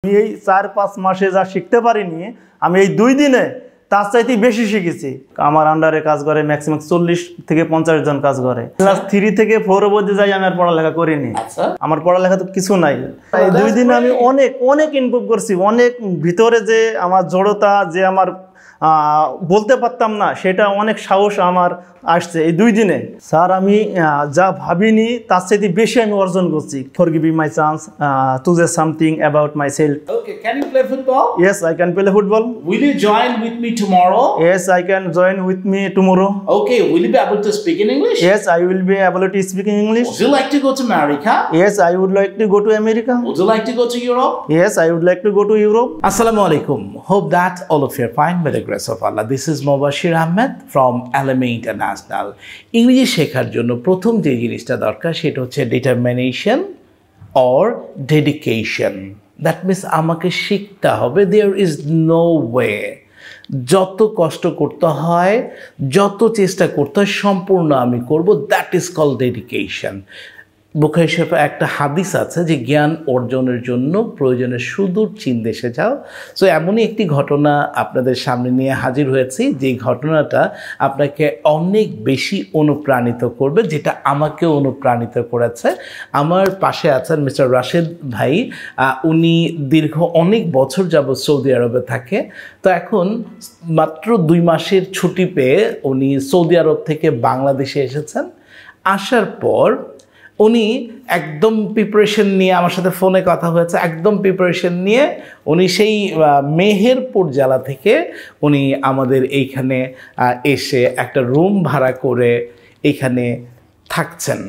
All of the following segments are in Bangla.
আমি এই ৪-৫ মাসে যা শিখতে পারিনি আমি এই ২ দিনে তার চাইতে বেশি শিখেছি। আমার আন্ডারে কাজ করে ম্যাক্সিমাম ৪০ থেকে ৫০ জন কাজ করে। ক্লাস 3 থেকে 4 অবধি যাই আমি আর পড়ালেখা করিনি। আমার পড়ালেখা তো কিছু নাই। এই ২ দিনে আমি অনেক ইমপ্রুভ করছি। অনেক ভিতরে যে আমার জড়তা, যে আমার বলতে পারতাম না, সেটা অনেক সাহস আমার আসছে এই 2 দিনে। স্যার আমি যা ভাবিনি তার চাইতে বেশি আমি অর্জন করছি। Forgive me my chance to say something about myself. Okay, can you play football? Yes, I can play football. Will you join with me tomorrow? Yes, I can join with me tomorrow. Okay, will you be able to speak in English? Yes, I will be able to speak in English. Would you like to go to America? Yes, I would like to go to America. Would you like to go to Europe? Yes, I would like to go to Europe. Assalamu alaikum. Hope that all of you are fine by the grace of Allah. This is Mubashir Ahmed from LMA International. ইংরেজি শেখার জন্য প্রথম যে জিনিসটা দরকার সেটা হচ্ছে determination or dedication. That means আমাকে শিখতে হবে। There is no way. যত কষ্ট করতে হয়, যত চেষ্টা করতে হয়, সম্পূর্ণ আমি করব। That is call dedication. Bukhari শরীফে একটা হাদিস আছে যে জ্ঞান অর্জনের জন্য প্রয়োজনে সুদূর চীন দেশে যাও। সো এমনই একটি ঘটনা আপনাদের সামনে নিয়ে হাজির হয়েছি, যে ঘটনাটা আপনাকে অনেক বেশি অনুপ্রাণিত করবে, যেটা আমাকে অনুপ্রাণিত করেছে। আমার পাশে আছেন মিস্টার রাশেদ ভাই। উনি দীর্ঘ অনেক বছর যাবৎ সৌদি আরবে থাকে। তো এখন মাত্র 2 মাসের ছুটি পেয়ে উনি সৌদি আরব থেকে বাংলাদেশে এসেছেন। আসার পর উনি একদম প্রিপারেশন নিয়ে আমার সাথে ফোনে কথা হয়েছে। একদম প্রিপারেশন নিয়ে উনি সেই মেহেরপুর জেলা থেকে উনি আমাদের এইখানে এসে একটা রুম ভাড়া করে এইখানে থাকছেন,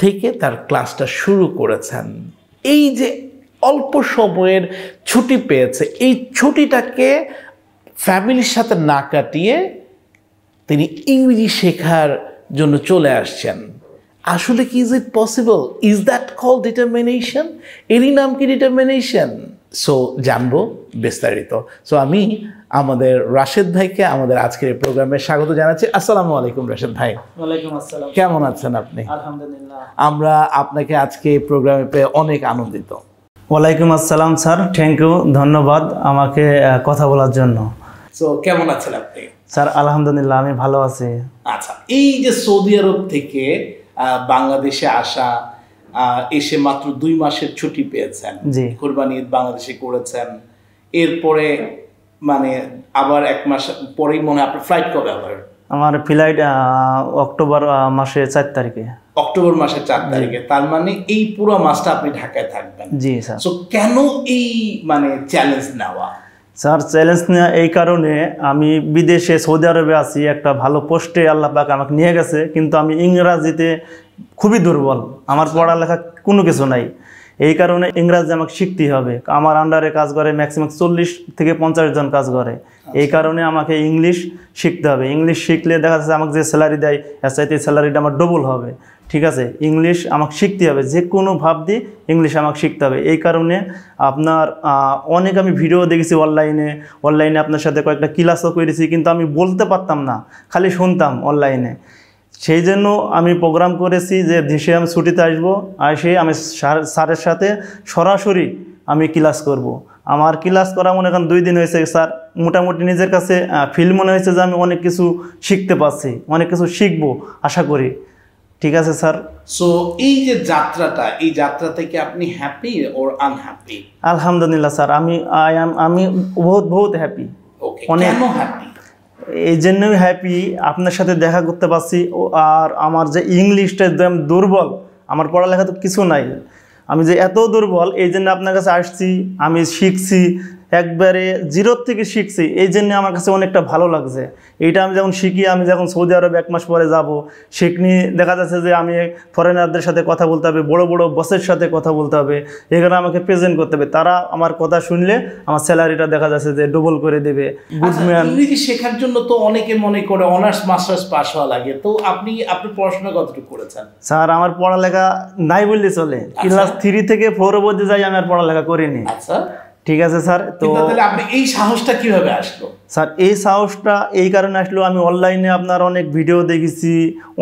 থেকে তার ক্লাসটা শুরু করেছেন। এই যে অল্প সময়ের ছুটি পেয়েছে, এই ছুটিটাকে ফ্যামিলির সাথে না কাটিয়ে তিনি ইংরেজি শেখার জন্য চলে আসছেন। আসলে কি is it possible? Is that call determination? এরই নাম কি ডিটারমিনেশন? সো জানবো বিস্তারিত। সো আমি আমাদের রাশেদ ভাইকে আমাদের আজকের প্রোগ্রামে স্বাগত জানাচ্ছি। আসসালামু আলাইকুম রাশেদ ভাই। ওয়ালাইকুম আসসালাম। কেমন আছেন আপনি? আলহামদুলিল্লাহ। আমরা আপনাকে আজকে প্রোগ্রামে পেয়ে অনেক আনন্দিত। ওয়ালাইকুম আসসালাম স্যার, থ্যাংক ইউ, ধন্যবাদ আমাকে কথা বলার জন্য। সো কেমন আছেন আপনি? স্যার আলহামদুলিল্লাহ, আমি ভালো আছি। আচ্ছা, এই যে সৌদি আরব থেকে বাংলাদেশে আসা, এসে মাত্র 2 মাসের ছুটি পেয়েছেন, কুরবানি ঈদ বাংলাদেশে করেছেন, এরপরে মানে আবার 1 মাস পরেই মনে হয় আপনার ফ্লাইট কবে আবার? আমার ফ্লাইট অক্টোবর মাসের 4 তারিখে। অক্টোবর মাসের 4 তারিখে। তার মানে এই পুরো মাসটা আপনি ঢাকায় থাকবেন? জি স্যার। সো কেন এই মানে চ্যালেঞ্জ নেওয়া? স্যার চ্যালেঞ্জ নেওয়া এই কারণে, আমি বিদেশে সৌদি আরবে আছি, একটা ভালো পোস্টে আল্লাহ পাক আমাকে নিয়ে গেছে, কিন্তু আমি ইংরাজিতে খুবই দুর্বল। আমার পড়ালেখা কোনো কিছু নাই। এই কারণে ইংরাজি আমাকে শিখতেই হবে। আমার আন্ডারে কাজ করে ম্যাক্সিমাম 40 থেকে 50 জন কাজ করে। এই কারণে আমাকে ইংলিশ শিখতে হবে। ইংলিশ শিখলে দেখা যাচ্ছে আমাকে যে স্যালারি দেয় এর চাইতে স্যালারিটা আমার ডবল হবে। ঠিক আছে, ইংলিশ আমাকে শিখতে হবে, যে কোনো ভাব দিয়ে ইংলিশ আমাকে শিখতে হবে। এই কারণে আপনার অনেক আমি ভিডিও দেখেছি অনলাইনে আপনার সাথে কয়েকটা ক্লাসও করেছি, কিন্তু আমি বলতে পারতাম না, খালি শুনতাম অনলাইনে। সেই জন্য আমি প্রোগ্রাম করেছি যে দেশে আমি ছুটিতে আসবো, এসে আমি স্যারের সাথে সরাসরি আমি ক্লাস করব। আমার ক্লাস করা মনে করেন 2 দিন হয়েছে স্যার। মোটামুটি নিজের কাছে ফিল মনে হয়েছে যে আমি অনেক কিছু শিখতে পারছি, অনেক কিছু শিখবো আশা করি। ঠিক আছে স্যার। সো এই যে যাত্রাটা, এই যাত্রা থেকে আপনি হ্যাপি অর আনহ্যাপি? আলহামদুলিল্লাহ স্যার, আমি বহুত হ্যাপি। অনেক হ্যাপি। এই জন্যই হ্যাপি, আপনার সাথে দেখা করতে পারছি। আর আমার যে ইংলিশটা একদম দুর্বল, আমার পড়ালেখা তো কিছু নাই, আমি যে এত দুর্বল, এই জন্য আপনার কাছে আসছি, আমি শিখছি, একবারে 0 থেকে শিখছি। এই জন্য আমার কাছে অনেকটা ভালো লাগছে। এইটা আমি যখন শিখি, আমি যখন সৌদি আরবে 1 মাস পরে যাব, শিখনি দেখা যাচ্ছে যে আমি ফরেনারদের সাথে কথা বলতে হবে, বড় বড় বসের সাথে কথা বলতে হবে, এখানে আমাকে প্রেজেন্ট করতে হবে। তারা আমার কথা শুনলে আমার স্যালারিটা দেখা যাচ্ছে যে ডবল করে দেবে। ইংরেজি শেখার জন্য তো অনেকে মনে করে অনার্স মাস্টার্স পাস হওয়া লাগে, তো আপনি পড়াশোনা কতটুকু করেছেন? স্যার আমার পড়ালেখা নাই বললে চলে। ক্লাস 3 থেকে 4 অবধি যাই আমি আর পড়ালেখা করিনি। আচ্ছা, ঠিক আছে স্যার। তো কিন্তু তাহলে আপনি এই সাহসটা কিভাবে আসলো? স্যার এই সাহসটা এই কারণে আসলো, আমি অনলাইনে আপনার অনেক ভিডিও দেখেছি,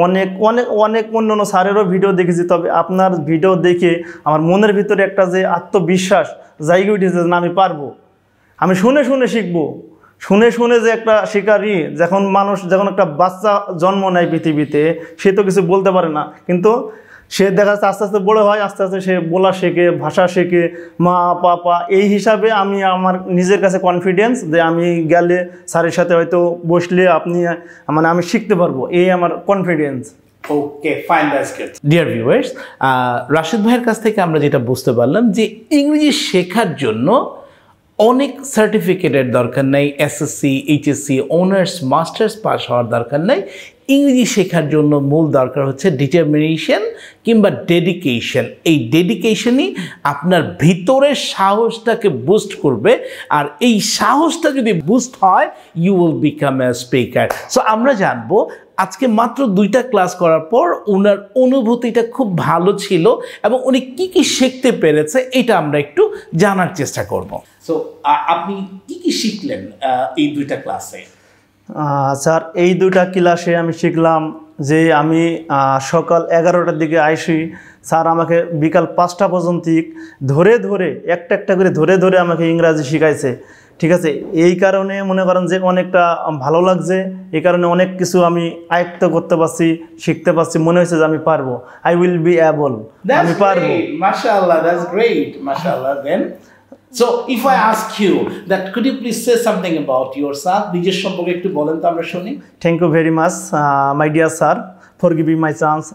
অনেক অনেক অনেক অন্য স্যারেরও ভিডিও দেখেছি, তবে আপনার ভিডিও দেখে আমার মনের ভিতরে একটা যে আত্মবিশ্বাস জায়গা উঠেছে না আমি পারবো। আমি শুনে শুনে শিখবো, শুনে শুনে যে একটা শিকারি, যখন একটা বাচ্চা জন্ম নেয় পৃথিবীতে, সে তো কিছু বলতে পারে না, কিন্তু সে দেখা যাচ্ছে আস্তে আস্তে বড় হয়, আস্তে আস্তে সে বলা শেখে, ভাষা শেখে, মা পাপা। এই হিসাবে আমি আমার নিজের কাছে কনফিডেন্স যে আমি গেলে স্যারের সাথে হয়তো বসলে আমি শিখতে পারবো, এই আমার confidence. Okay, fine, that's good. Dear viewers, Rashid ভাইয়ের কাছ থেকে আমরা যেটা বুঝতে পারলাম যে ইংরেজি শেখার জন্য অনেক সার্টিফিকেটের দরকার নেই, SSC, HSC, honours, masters pass হওয়ার দরকার নেই। ইংরেজি শেখার জন্য মূল দরকার হচ্ছে ডিটারমিনেশন কিংবা ডেডিকেশন। এই ডেডিকেশনই আপনার ভিতরের সাহসটাকে বুস্ট করবে, আর এই সাহসটা যদি বুস্ট হয়, you will become a speaker. So আমরা জানবো আজকে মাত্র 2টা ক্লাস করার পর ওনার অনুভূতিটা খুব ভালো ছিল এবং উনি কি কি শিখতে পেরেছে এটা আমরা একটু জানার চেষ্টা করব। সো আপনি কি কি শিখলেন এই 2টা ক্লাসে? স্যার এই 2টা ক্লাসে আমি শিখলাম যে আমি সকাল 11টার দিকে আইসি, স্যার আমাকে বিকাল 5টা পর্যন্ত ধরে ধরে একটা করে ধরে আমাকে ইংরাজি শিখাইছে। ঠিক আছে, এই কারণে মনে করেন যে অনেকটা ভালো লাগছে, এই কারণে অনেক কিছু আমি আয়ত্ত করতে পারছি, শিখতে পারছি, মনে হয়েছে যে আমি পারবো। আই উইল বি এবল, আমি পারবো। মাশাআল্লাহ, দ্যাটস গ্রেট, মাশাআল্লাহ। দেন so if I ask you that could you please say something about yourself, নিজের সম্পর্কে একটু বলেন তো আমরা শুনি। Thank you very much, my dear sir, for giving my chance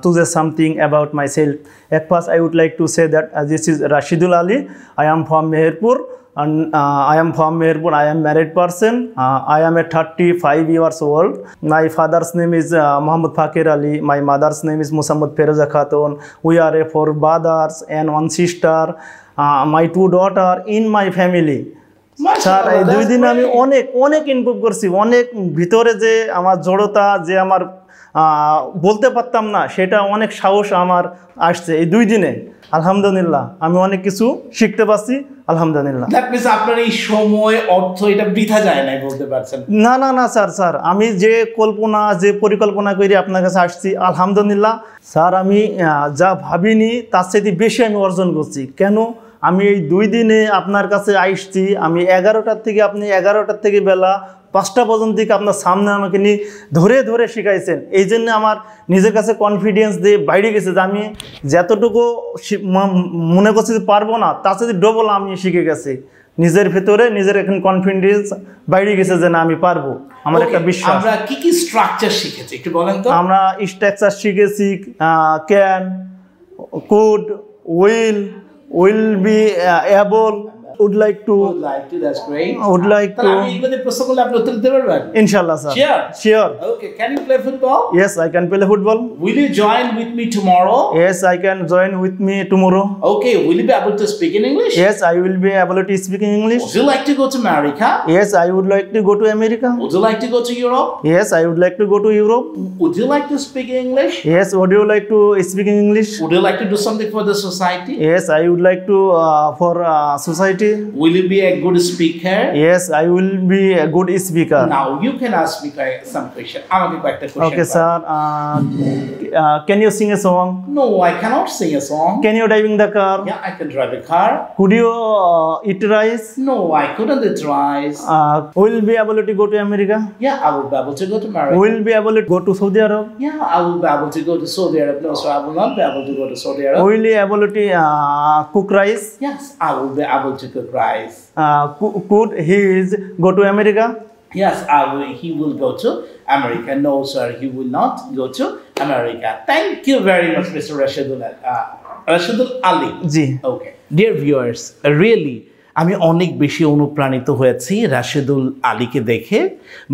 to say something about myself. At first I would like to say that this is Rashidul Ali. I am from Meherpur, and I am married person. I am a 35 years old. My father's name is Muhammad Fakir Ali. My mother's name is Musammad Feroza Khatun. We are 4 brothers and 1 sister. My 2 daughters in my family. Sir এই 2 দিন আমি অনেক ইমপ্রুভ করছি, অনেক ভিতরে যে আমার জড়তা, যে আমার বলতে পারতাম না, সেটা অনেক সাহস আমার আসছে এই 2 দিনে। আলহামদুলিল্লাহ আমি অনেক কিছু শিখতে পারছি, আলহামদুলিল্লাহ। দ্যাট মিন্স আপনার এই সময় অর্থ এটা বৃথা যায় না বলতে পারছেন? না স্যার আমি যে পরিকল্পনা করে আপনার কাছে আসছি, আলহামদুলিল্লাহ স্যার আমি যা ভাবিনি তার চাইতে বেশি আমি অর্জন করছি। কেন? আমি এই 2 দিনে আপনার কাছে আসছি, আমি 11টার থেকে বেলা 5টা পর্যন্ত আপনার সামনে আমাকে নিয়ে ধরে শিখাইছেন। এই জন্য আমার নিজের কাছে কনফিডেন্স দিয়ে বাইরে গেছে যে আমি যতটুকু মনে করছি যে পারবো না, তার সাথে ডবল আমি শিখে গেছি। নিজের ভেতরে নিজের এখন কনফিডেন্স বাইরে গেছে যে না আমি পারবো, আমার একটা বিশ্বাস। আমরা কি স্ট্রাকচার শিখেছি একটু বলেন তো? আমরা স্ট্রাকচার শিখেছি, can, could, will be able, would like to, that's great. Would like to. আমি এগুলোতে প্রশ্ন করলে আপনি উত্তর দিতে পারবেন? ইনশাআল্লাহ sir. Sure. Okay, can you play football? Yes, I can play football. Will you join with me tomorrow? Yes, I can join with me tomorrow. Okay, will you be able to speak in English? Yes, I will be able to speak in English. Would you like to go to America? Yes, I would like to go to America. Would you like to go to Europe? Yes, I would like to go to Europe. Would you like to speak English? Yes, would you like to speak in English? Would you like to do something for the society? Yes, I would like to for society. Will you be a good speaker? Yes, I will be a good speaker. Now you can ask me some question. আমাকে কয়েকটা question. Okay, sir. Can you sing a song? No, I cannot sing a song. Can you driving the car? Yeah, I can drive a car. Could you eat rice? No, I couldn't eat rice. Will be able to go to America? Yeah, I will be able to go to America. Will be able to go to Saudi Arab? Yeah, I will be able to go to Saudi Arabia. No, so I will not be able to go to Saudi Arabia. Will be able to cook rice? Yes, I will be able to cook rice. Could he go to America? Yes, he will go to America. No, sir, he will not go to America. Thank you very much, Mr. Rashidul Ali. Ji. Okay. Dear viewers, really, আমি অনেক বেশি অনুপ্রাণিত হয়েছি রাশেদুল আলীকে দেখে।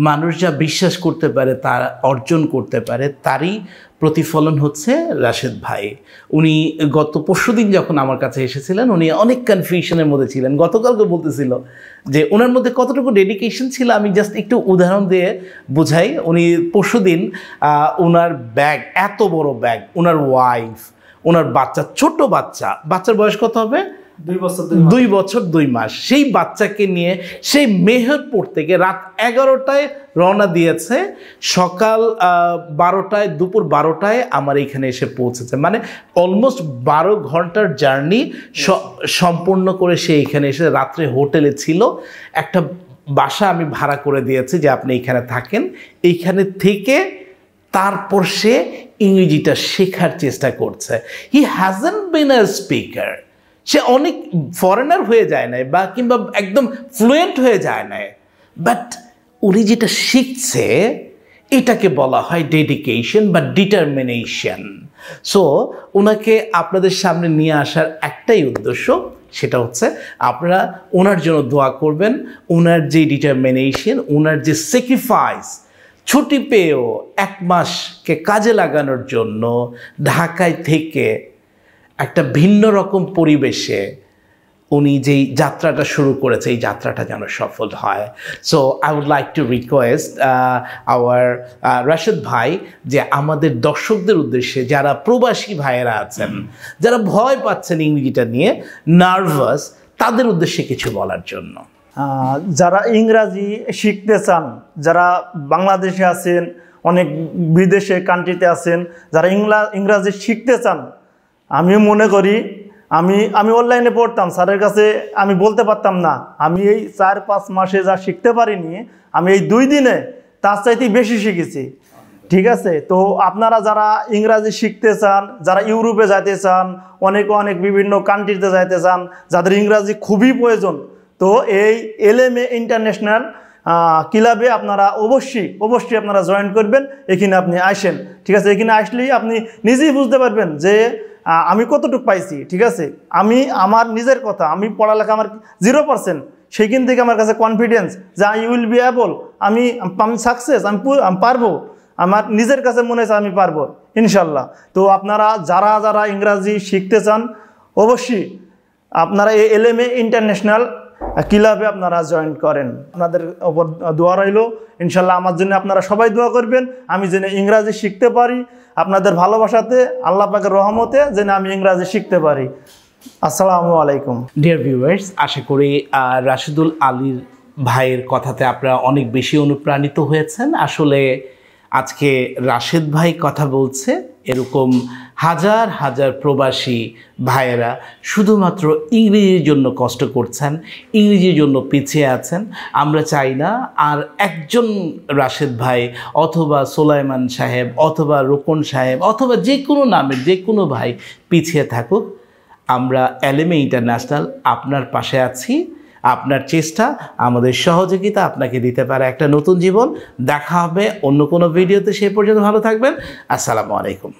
মানুষ যা বিশ্বাস করতে পারে, তার অর্জন করতে পারে, তারই প্রতিফলন হচ্ছে রাশেদ ভাই। উনি গত পরশুদিন যখন আমার কাছে এসেছিলেন, উনি অনেক কনফিউশনের মধ্যে ছিলেন। গতকালকে বলতেছিল যে ওনার মধ্যে কতটুকু ডেডিকেশন ছিল, আমি জাস্ট একটু উদাহরণ দিয়ে বোঝাই। উনি পরশুদিন ওনার ব্যাগ, এত বড় ব্যাগ, ওনার ওয়াইফ, ওনার বাচ্চা, ছোট বাচ্চার বয়স কত হবে? 2 বছর 2 বছর 2 মাস সেই বাচ্চাকে নিয়ে সেই মেহেরপুর থেকে রাত 11টায় রওনা দিয়েছে, সকাল 12টায়, দুপুর 12টায় আমার এখানে এসে পৌঁছেছে। মানে অলমোস্ট 12 ঘন্টার জার্নি সম্পূর্ণ করে সে এখানে এসে রাত্রে হোটেলে ছিল। একটা বাসা আমি ভাড়া করে দিয়েছি যে আপনি এখানে থাকেন, এইখানে থেকে তারপর সে ইংরেজিটা শেখার চেষ্টা করছে। হি হ্যাজন্ট বিন আ স্পিকার, সে অনেক ফরেনার হয়ে যায় নাই বা কিংবা একদম ফ্লুয়েন্ট হয়ে যায় নাই, বাট উনি যেটা শিখছে এটাকে বলা হয় ডেডিকেশন বা ডিটারমিনেশন। সো ওনাকে আপনাদের সামনে নিয়ে আসার একটাই উদ্দেশ্য, সেটা হচ্ছে আপনারা ওনার জন্য দোয়া করবেন। ওনার যে ডিটারমিনেশন, ওনার যে স্যাক্রিফাইস, ছুটি পেয়েও 1 মাসকে কাজে লাগানোর জন্য ঢাকায় থেকে একটা ভিন্ন রকম পরিবেশে উনি যেই যাত্রাটা শুরু করেছে, এই যাত্রাটা যেন সফল হয়। So I would like to request our Rashed ভাই যে আমাদের দর্শকদের উদ্দেশ্যে, যারা প্রবাসী ভাইয়েরা আছেন, যারা ভয় পাচ্ছেন ইংরেজিটা নিয়ে, নার্ভাস, তাদের উদ্দেশ্যে কিছু বলার জন্য। যারা ইংরাজি শিখতে চান, যারা বাংলাদেশে আছেন, অনেক বিদেশে কান্ট্রিতে আছেন, যারা ইংরাজি শিখতে চান, আমি মনে করি আমি অনলাইনে পড়তাম, স্যারের কাছে আমি বলতে পারতাম না। আমি এই 4-5 মাসে যা শিখতে পারিনি, আমি এই 2 দিনে তার চাইতে বেশি শিখেছি। ঠিক আছে, তো আপনারা যারা ইংরাজি শিখতে চান, যারা ইউরোপে যাইতে চান, অনেক বিভিন্ন কান্ট্রিতে যাইতে চান, যাদের ইংরাজি খুবই প্রয়োজন, তো এই LMA ইন্টারন্যাশনাল ক্লাবে আপনারা অবশ্যই আপনারা জয়েন করবেন। এখানে আপনি আসেন, ঠিক আছে? এখানে আসলেই আপনি নিজেই বুঝতে পারবেন যে আমি কতটুকু পাইছি। ঠিক আছে, আমি আমার নিজের কথা, আমি পড়ালেখা আমার 0%, সেইখান থেকে আমার কাছে কনফিডেন্স যে আই উইল বি এবল, আমি সাকসেস, আমি পারবো। আমার নিজের কাছে মনে হচ্ছে আমি পারবো ইনশাল্লাহ। তো আপনারা যারা ইংরাজি শিখতে চান, অবশ্যই আপনারা এই LMA ইন্টারন্যাশনাল ক্লাবে আপনারা জয়েন করেন। আপনাদের ওপর দোয়া রইল ইনশাল্লাহ, আমার জন্য আপনারা সবাই দোয়া করবেন, আমি যেন ইংরাজি শিখতে পারি, আপনাদের ভালোবাসাতে, আল্লাহ পাকের রহমতে যেন আমি ইংরাজি শিখতে পারি। আসসালামু আলাইকুম। ডিয়ার ভিউয়ার্স, আশা করি রাশেদুল আলীর ভাইয়ের কথাতে আপনারা অনেক বেশি অনুপ্রাণিত হয়েছেন। আসলে আজকে রাশেদ ভাই কথা বলছে, এরকম হাজার হাজার প্রবাসী ভাইয়েরা শুধুমাত্র ইংরেজির জন্য কষ্ট করছেন, ইংরেজির জন্য পিছিয়ে আছেন। আমরা চাই না আর একজন রাশেদ ভাই অথবা সোলাইমান সাহেব অথবা রোকন সাহেব অথবা যে কোনো নামের যে কোনো ভাই পিছিয়ে থাকুক। আমরা LMA ইন্টারন্যাশনাল আপনার পাশে আছি। আপনার চেষ্টা, আমাদের সহযোগিতা আপনাকে দিতে পারে একটা নতুন জীবন। দেখা হবে অন্য কোনো ভিডিওতে, সে পর্যন্ত ভালো থাকবেন। আসসালামু আলাইকুম।